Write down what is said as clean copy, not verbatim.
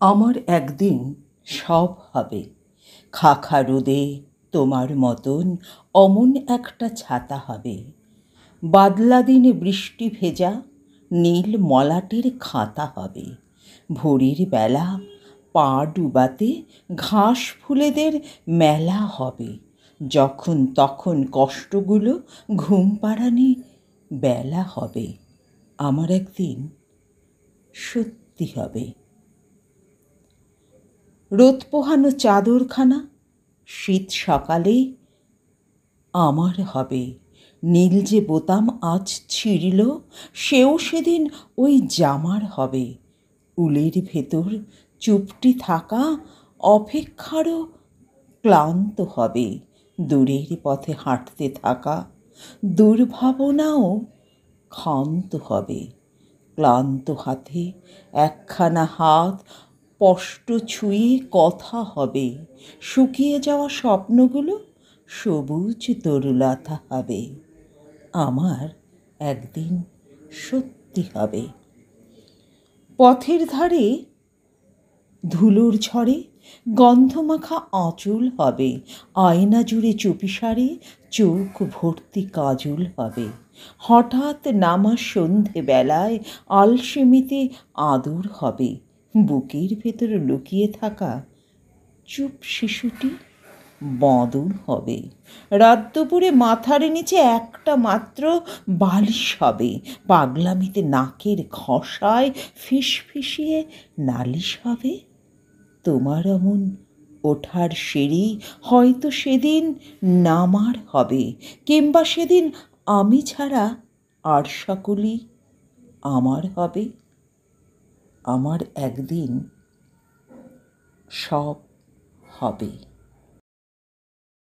আমার একদিন সব হবে। খাখা রোদে তোমার মতন অমন একটা ছাতা হবে। বাদলা দিনে বৃষ্টি ভেজা নীল মলাটের খাতা হবে। ভোরের বেলা পা ডুবাতে ঘাস ফুলেদের মেলা হবে। যখন তখন কষ্টগুলো ঘুম পাড়ানি বেলা হবে। আমার একদিন সত্যি হবে। রোদ পোহানো চাদরখানা শীত সকালে আমার হবে। নীল যে বোতাম আজ ছিঁড়ল সেও সেদিন ওই জামার হবে। উলের ভেতর চুপটি থাকা অপেক্ষারও ক্লান্ত হবে। দূরের পথে হাঁটতে থাকা দুর্ভাবনাও ক্ষান্ত হবে। ক্লান্ত হাতে একখানা হাত স্পষ্ট ছুঁয়ে কথা হবে। শুকিয়ে যাওয়া স্বপ্নগুলো সবুজ তরুলতা হবে। আমার একদিন সত্যি হবে। পথের ধারে ধুলোর ঝড়ে গন্ধমাখা আঁচল হবে। আয়না জুড়ে চুপিসারে চোখ ভর্তি কাজল হবে। হঠাৎ নামা সন্ধে বেলায় আলসেমিতে আদর হবে। বুকের ভেতর লুকিয়ে থাকা চুপ শিশুটি বাঁদর হবে। রাত দুপুরে মাথার নিচে একটা মাত্র বালিশ হবে। পাগলামিতে নাকের ঘষায় ফিসফিসিয়ে নালিশ হবে। তোমার অমন ওঠার সিঁড়ি হয়তো সেদিন নামার হবে, কিংবা সেদিন আমি ছাড়া আর সকলই আমার হবে। আমার একদিন সব হবে।